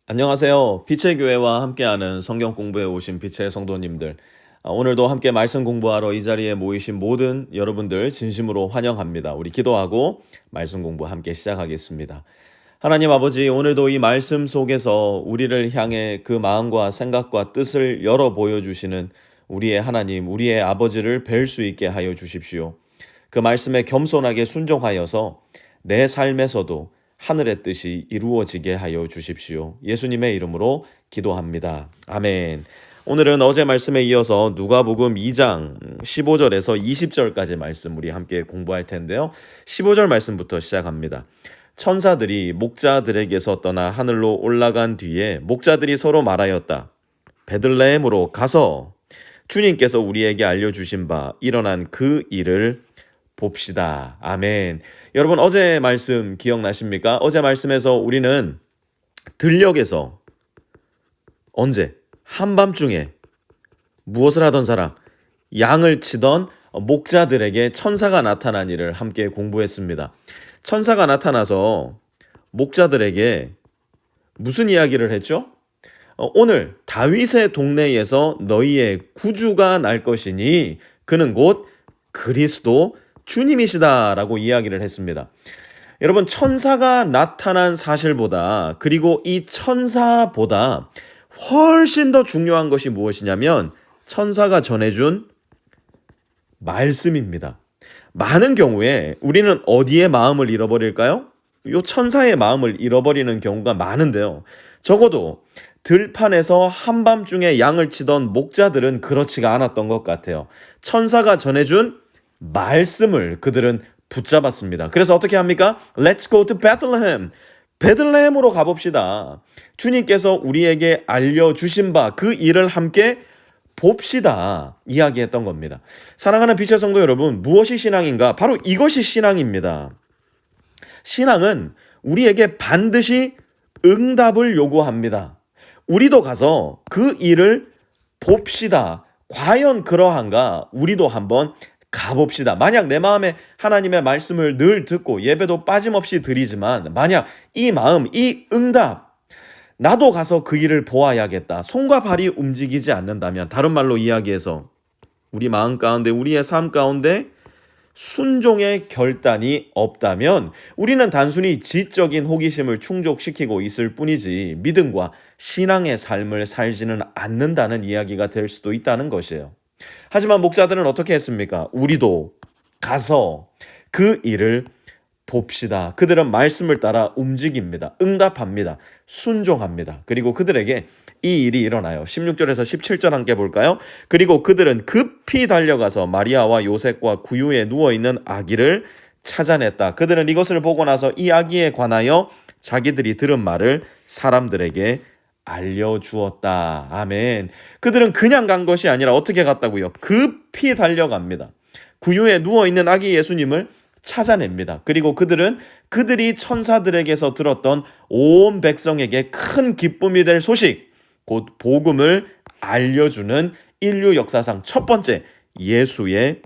안녕하세요. 빛의 교회와 함께하는 성경 공부에 오신 빛의 성도님들. 오늘도 함께 말씀 공부하러 이 자리에 모이신 모든 여러분들 진심으로 환영합니다. 우리 기도하고 말씀 공부 함께 시작하겠습니다. 하나님 아버지, 오늘도 이 말씀 속에서 우리를 향해 그 마음과 생각과 뜻을 열어 보여주시는 우리의 하나님, 우리의 아버지를 뵐 수 있게 하여 주십시오. 그 말씀에 겸손하게 순종하여서 내 삶에서도 하늘의 뜻이 이루어지게 하여 주십시오. 예수님의 이름으로 기도합니다. 아멘. 오늘은 어제 말씀에 이어서 누가복음 2장 15절에서 20절까지 말씀 우리 함께 공부할 텐데요. 15절 말씀부터 시작합니다. 천사들이 목자들에게서 떠나 하늘로 올라간 뒤에 목자들이 서로 말하였다. 베들레헴으로 가서 주님께서 우리에게 알려주신 바 일어난 그 일을 봅시다. 아멘. 여러분, 어제 말씀 기억나십니까? 어제 말씀에서 우리는 들녘에서 언제? 한밤중에 무엇을 하던 사람? 양을 치던 목자들에게 천사가 나타난 일을 함께 공부했습니다. 천사가 나타나서 목자들에게 무슨 이야기를 했죠? 오늘 다윗의 동네에서 너희의 구주가 날 것이니 그는 곧 그리스도 주님이시다라고 이야기를 했습니다. 여러분, 천사가 나타난 사실보다, 그리고 이 천사보다 훨씬 더 중요한 것이 무엇이냐면 천사가 전해준 말씀입니다. 많은 경우에 우리는 어디에 마음을 잃어버릴까요? 이 천사의 마음을 잃어버리는 경우가 많은데요. 적어도 들판에서 한밤중에 양을 치던 목자들은 그렇지가 않았던 것 같아요. 천사가 전해준 말씀을 그들은 붙잡았습니다. 그래서 어떻게 합니까? Let's go to Bethlehem. 베들레헴으로 가봅시다. 주님께서 우리에게 알려주신 바 그 일을 함께 봅시다. 이야기했던 겁니다. 사랑하는 빛의 성도 여러분, 무엇이 신앙인가? 바로 이것이 신앙입니다. 신앙은 우리에게 반드시 응답을 요구합니다. 우리도 가서 그 일을 봅시다. 과연 그러한가? 우리도 한번 가봅시다. 만약 내 마음에 하나님의 말씀을 늘 듣고 예배도 빠짐없이 드리지만 만약 이 마음, 이 응답, 나도 가서 그 일을 보아야겠다. 손과 발이 움직이지 않는다면, 다른 말로 이야기해서 우리 마음 가운데, 우리의 삶 가운데 순종의 결단이 없다면 우리는 단순히 지적인 호기심을 충족시키고 있을 뿐이지 믿음과 신앙의 삶을 살지는 않는다는 이야기가 될 수도 있다는 것이에요. 하지만 목자들은 어떻게 했습니까? 우리도 가서 그 일을 봅시다. 그들은 말씀을 따라 움직입니다. 응답합니다. 순종합니다. 그리고 그들에게 이 일이 일어나요. 16절에서 17절 함께 볼까요? 그리고 그들은 급히 달려가서 마리아와 요셉과 구유에 누워있는 아기를 찾아냈다. 그들은 이것을 보고 나서 이 아기에 관하여 자기들이 들은 말을 사람들에게 알려주었다. 아멘. 그들은 그냥 간 것이 아니라 어떻게 갔다고요? 급히 달려갑니다. 구유에 누워있는 아기 예수님을 찾아냅니다. 그리고 그들은 그들이 천사들에게서 들었던 온 백성에게 큰 기쁨이 될 소식, 곧 복음을 알려주는 인류 역사상 첫 번째 예수의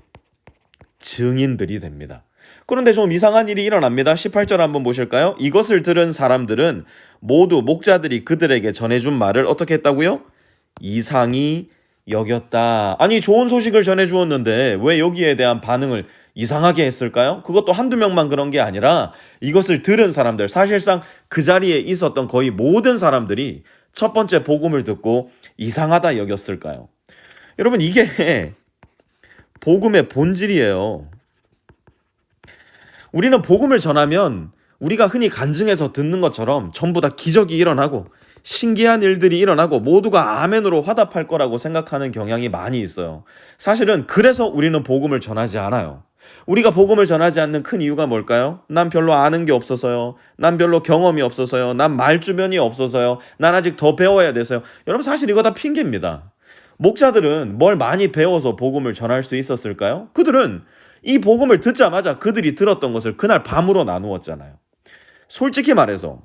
증인들이 됩니다. 그런데 좀 이상한 일이 일어납니다. 18절 한번 보실까요? 이것을 들은 사람들은 모두 목자들이 그들에게 전해준 말을 어떻게 했다고요? 이상히 여겼다. 아니, 좋은 소식을 전해주었는데 왜 여기에 대한 반응을 이상하게 했을까요? 그것도 한두 명만 그런 게 아니라 이것을 들은 사람들, 사실상 그 자리에 있었던 거의 모든 사람들이 첫 번째 복음을 듣고 이상하다 여겼을까요? 여러분, 이게 복음의 본질이에요. 우리는 복음을 전하면 우리가 흔히 간증해서 듣는 것처럼 전부 다 기적이 일어나고 신기한 일들이 일어나고 모두가 아멘으로 화답할 거라고 생각하는 경향이 많이 있어요. 사실은 그래서 우리는 복음을 전하지 않아요. 우리가 복음을 전하지 않는 큰 이유가 뭘까요? 난 별로 아는 게 없어서요. 난 별로 경험이 없어서요. 난 말주변이 없어서요. 난 아직 더 배워야 돼서요. 여러분, 사실 이거 다 핑계입니다. 목자들은 뭘 많이 배워서 복음을 전할 수 있었을까요? 그들은 이 복음을 듣자마자 그들이 들었던 것을 그날 밤으로 나누었잖아요. 솔직히 말해서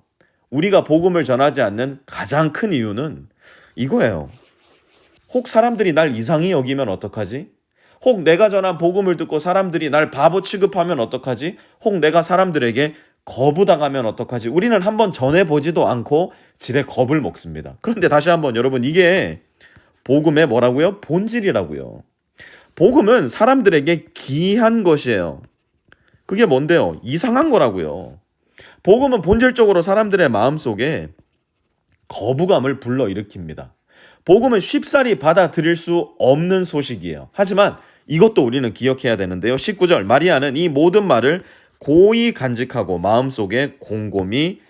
우리가 복음을 전하지 않는 가장 큰 이유는 이거예요. 혹 사람들이 날 이상히 여기면 어떡하지? 혹 내가 전한 복음을 듣고 사람들이 날 바보 취급하면 어떡하지? 혹 내가 사람들에게 거부당하면 어떡하지? 우리는 한번 전해보지도 않고 지레 겁을 먹습니다. 그런데 다시 한번 여러분, 이게 복음의 뭐라고요? 본질이라고요. 복음은 사람들에게 귀한 것이에요. 그게 뭔데요? 이상한 거라고요. 복음은 본질적으로 사람들의 마음속에 거부감을 불러일으킵니다. 복음은 쉽사리 받아들일 수 없는 소식이에요. 하지만 이것도 우리는 기억해야 되는데요. 19절, 마리아는 이 모든 말을 고이 간직하고 마음속에 곰곰이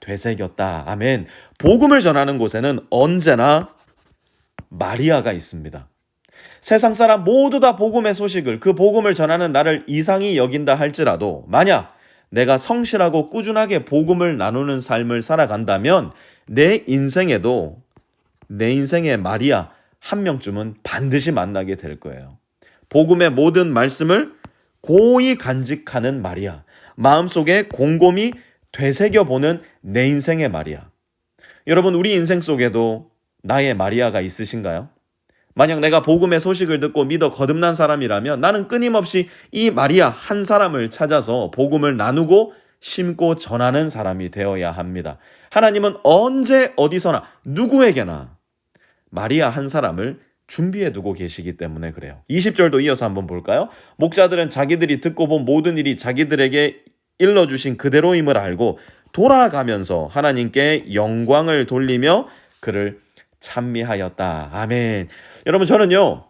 되새겼다. 아멘. 복음을 전하는 곳에는 언제나 마리아가 있습니다. 세상 사람 모두 다 복음의 소식을, 그 복음을 전하는 나를 이상히 여긴다 할지라도 만약 내가 성실하고 꾸준하게 복음을 나누는 삶을 살아간다면 내 인생에도 내 인생의 마리아 한 명쯤은 반드시 만나게 될 거예요. 복음의 모든 말씀을 고이 간직하는 마리아, 마음속에 곰곰이 되새겨보는 내 인생의 마리아. 여러분, 우리 인생 속에도 나의 마리아가 있으신가요? 만약 내가 복음의 소식을 듣고 믿어 거듭난 사람이라면 나는 끊임없이 이 마리아 한 사람을 찾아서 복음을 나누고 심고 전하는 사람이 되어야 합니다. 하나님은 언제 어디서나 누구에게나 마리아 한 사람을 준비해 두고 계시기 때문에 그래요. 20절도 이어서 한번 볼까요? 목자들은 자기들이 듣고 본 모든 일이 자기들에게 일러주신 그대로임을 알고 돌아가면서 하나님께 영광을 돌리며 그를 찬미하였다. 아멘. 여러분, 저는요,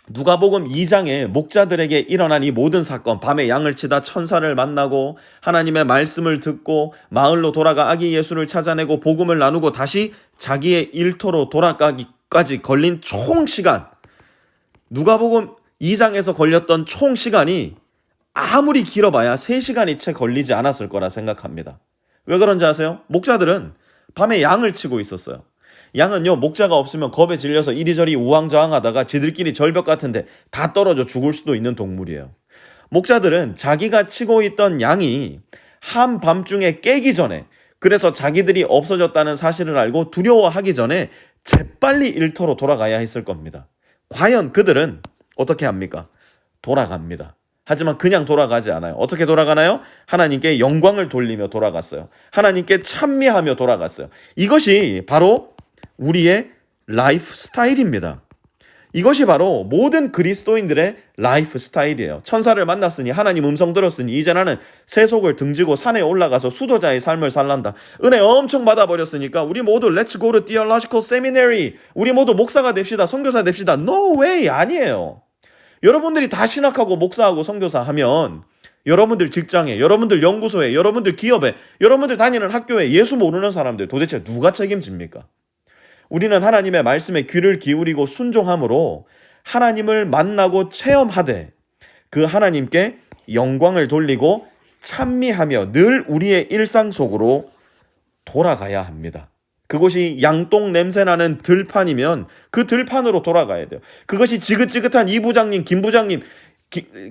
누가복음 2장에 목자들에게 일어난 이 모든 사건, 밤에 양을 치다 천사를 만나고 하나님의 말씀을 듣고 마을로 돌아가 아기 예수를 찾아내고 복음을 나누고 다시 자기의 일터로 돌아가기까지 걸린 총 시간, 누가복음 2장에서 걸렸던 총 시간이 아무리 길어봐야 3시간이 채 걸리지 않았을 거라 생각합니다. 왜 그런지 아세요? 목자들은 밤에 양을 치고 있었어요. 양은요, 목자가 없으면 겁에 질려서 이리저리 우왕좌왕하다가 지들끼리 절벽 같은데 다 떨어져 죽을 수도 있는 동물이에요. 목자들은 자기가 치고 있던 양이 한밤중에 깨기 전에, 그래서 자기들이 없어졌다는 사실을 알고 두려워하기 전에 재빨리 일터로 돌아가야 했을 겁니다. 과연 그들은 어떻게 합니까? 돌아갑니다. 하지만 그냥 돌아가지 않아요. 어떻게 돌아가나요? 하나님께 영광을 돌리며 돌아갔어요. 하나님께 찬미하며 돌아갔어요. 이것이 바로 우리의 라이프 스타일입니다. 이것이 바로 모든 그리스도인들의 라이프 스타일이에요. 천사를 만났으니, 하나님 음성 들었으니 이제 나는 세속을 등지고 산에 올라가서 수도자의 삶을 살란다. 은혜 엄청 받아버렸으니까 우리 모두 Let's go to theological seminary, 우리 모두 목사가 됩시다, 선교사 됩시다. No way! 아니에요. 여러분들이 다 신학하고 목사하고 선교사 하면 여러분들 직장에, 여러분들 연구소에, 여러분들 기업에, 여러분들 다니는 학교에 예수 모르는 사람들 도대체 누가 책임집니까? 우리는 하나님의 말씀에 귀를 기울이고 순종함으로 하나님을 만나고 체험하되 그 하나님께 영광을 돌리고 찬미하며 늘 우리의 일상 속으로 돌아가야 합니다. 그것이 양똥 냄새나는 들판이면 그 들판으로 돌아가야 돼요. 그것이 지긋지긋한 이 부장님, 김 부장님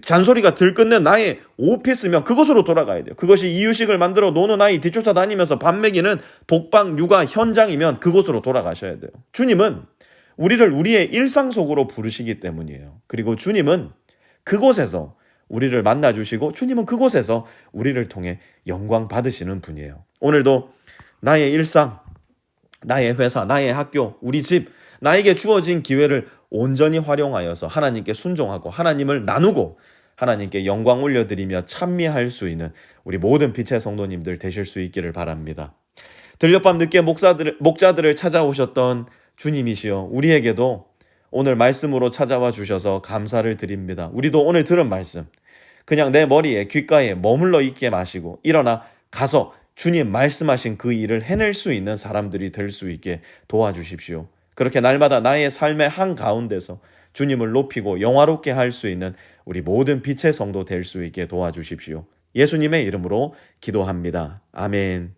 잔소리가 들끓는 나의 오피스면 그것으로 돌아가야 돼요. 그것이 이유식을 만들어 노는 아이 뒤쫓아 다니면서 밥 먹이는 독방 육아 현장이면 그곳으로 돌아가셔야 돼요. 주님은 우리를 우리의 일상 속으로 부르시기 때문이에요. 그리고 주님은 그곳에서 우리를 만나주시고 주님은 그곳에서 우리를 통해 영광 받으시는 분이에요. 오늘도 나의 일상, 나의 회사, 나의 학교, 우리 집, 나에게 주어진 기회를 온전히 활용하여서 하나님께 순종하고 하나님을 나누고 하나님께 영광 올려드리며 찬미할 수 있는 우리 모든 빛의 성도님들 되실 수 있기를 바랍니다. 들녘밤 늦게 목자들을 찾아오셨던 주님이시여, 우리에게도 오늘 말씀으로 찾아와 주셔서 감사를 드립니다. 우리도 오늘 들은 말씀 그냥 내 머리에 귓가에 머물러 있게 마시고 일어나 가서 주님 말씀하신 그 일을 해낼 수 있는 사람들이 될 수 있게 도와주십시오. 그렇게 날마다 나의 삶의 한가운데서 주님을 높이고 영화롭게 할 수 있는 우리 모든 빛의 성도 될 수 있게 도와주십시오. 예수님의 이름으로 기도합니다. 아멘.